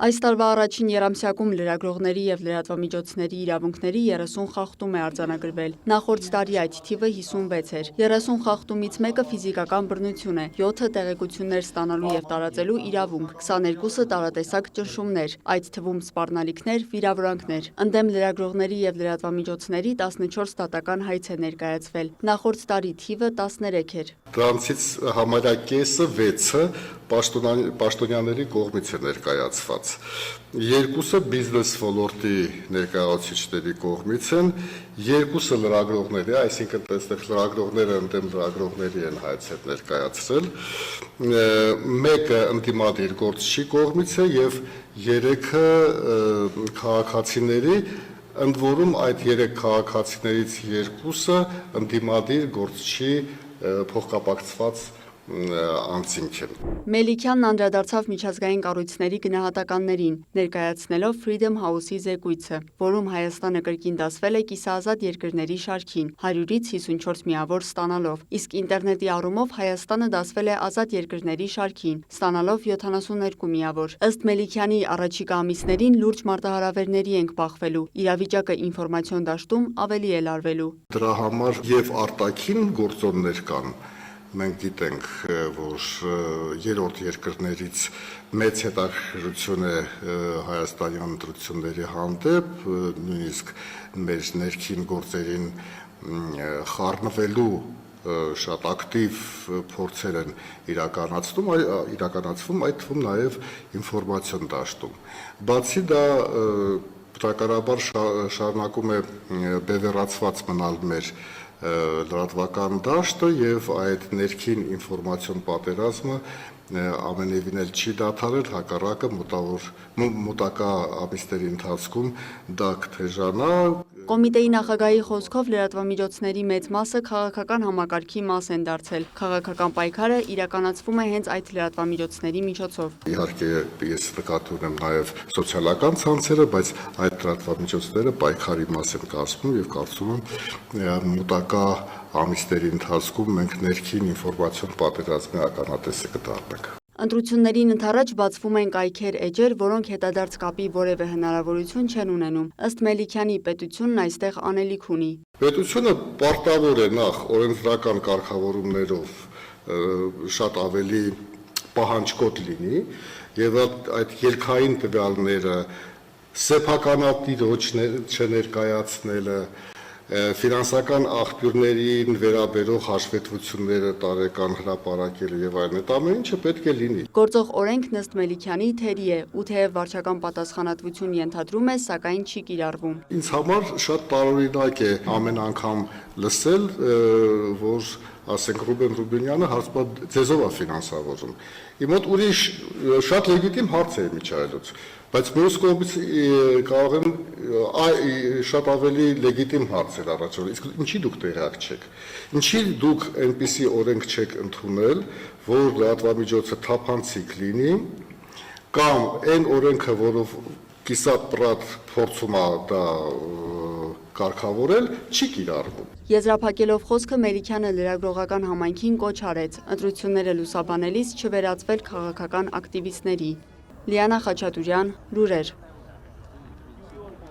Այս տարվա առաջին եռամսյակում լրագրողների և լրատվամիջոցների իրավունքների 30 խախտում է արձանագրվել։ Նախորդ տարի այդ թիվը 56 էր։ 30 խախտումից մեկը ֆիզիկական բռնություն է, 7-ը տեղեկություններ ստանալու և տարածելու իրավունք, 22-ը տարատեսակ ճնշումներ, այդ թվում սպառնալիքներ, վիրավորանքներ։ Ընդդեմ լրագրողների և լրատվամիջոցների 14 դատական հայց է ներկայացվել։ Նախորդ տարի թիվը 13 էր։ Դրանցից համարյա կեսը 6-ը պաշտոնյաների կողմից է ներկայացված։ Երկուսը բիզնես ոլորտի ներկայացուցիչների կողմից են, երկուսը լրագրողների, այսինքն այստեղ լրագրողները ընդդեմ լրագրողների են հայցեր ներկայացրել, մեկը ընդդիմադիր գործչի կողմից է և 3-ը քաղաքացիների, ընդ որում այդ 3 քաղաքացիներից 2-ը ընդդիմադիր գործչի փոխկապակցված անձինք են։ Մելիքյանն անդրադարձավ միջազգային կառույցների գնահատականներին, ներկայացնելով Freedom House-ի զեկույցը, որում Հայաստանը կրկին դասվել է կիսաազատ երկրների շարքին, 100-ից 54 միավոր ստանալով, իսկ ինտերնետի առումով Հայաստանը դասվել է ազատ երկրների շարքին, ստանալով 72 միավոր։ Ըստ Մելիքյանի, առաջիկա ամիսներին լուրջ մարտահրավերների ենք բախվելու, իրավիճակը ինֆորմացիոն դաշտում ավելի է լարվելու։ Դրա համար և արտաքին գործոններ կան։ Մենք գիտենք, որ երրորդ երկրներից մեծ հետաքրքրություն է Հայաստանի ընտրությունների հանդեպ, նույնիսկ մեր ներքին գործերին խառնվելու շատ ակտիվ փորձեր են իրականացվում, այդ թվում նաև ինֆորմացիոն դաշտում։ Բացի դա, բնականաբար շարունակում է բևեռացված մնալ մեր լրատվական դաշտը և այդ ներքին ինֆորմացիոն պատերազմը ամենևին էլ չի դադարել, հակառակը մոտակա ամիսների ընթացքում դա կթեժանա։ Կոմիտեի նախագահի խոսքով լրատվամիջոցների մեծ մասը քաղաքական համակարգի մաս են դարձել։ Քաղաքական պայքարը իրականացվում է հենց այդ լրատվամիջոցների միջոցով։ Իհարկե ես նկատի ունեմ նաև սոցիալական ցանցերը, բայց այդ լրատվամիջոցները պայքարի մաս են կազմում և կարծում եմ մոտակա ամիսների ընթացքում մենք ներքին ինֆորմացիոն պատերազմի ականատեսը կդառնանք։ Ընտրություններին ընդառաջ բացվում են կայքեր, էջեր, որոնք հետադարձ կապի որևէ հնարավորություն չեն ունենում։ Ըստ Մելիքյանի, պետությունն այստեղ անելիք ունի։ Պետությունը պարտավոր է նախ օրենսդրական կարգավորումներով շատ ավելի պահանջկոտ լինի և այդ ելքային տվյալները սեփականատիր չներկայացնելը, ֆինանսական աղբյուրներին վերաբերող հաշվետվությունները տարեկան հրապարակելը և այլն, այդ ամեն ինչը պետք է լինի։ Գործող օրենքն ըստ Մելիքյանի թերի է, ու թեև վարչական պատասխանատվություն ենթադրում է, սակայն չի կիրառվում։ Ինձ համար շատ տարօրինակ է ամեն անգամ լսել, որ ասենք Ռուբեն Ռուբինյանը հարցը ձեզով է ֆինանսավորում։ Իմ մոտ ուրիշ շատ լեգիտիմ հարց է միջայլոց, բայց մյուս կողմից կարող եմ շատ ավելի լեգիտիմ հարցեր առաջացնել, իսկ ինչի դուք տեղյակ չեք, ինչի դուք այնպիսի օրենք չեք ընդունել, որ լրատվամիջոցը թափանցիկ լինի, կամ այն օրենքը, որով կիսատ-պռատ փորձում է դա կարգավորել, չի կիրառվում։ Եզրափակելով խոսքը Մելիքյանը լրագրողական համայնքին կոչ արեց ընտրությունները լուսաբանելիս չվերածվել քաղաքական ակտիվիստների։ Լիանա Խաչատուրյան, լուրեր։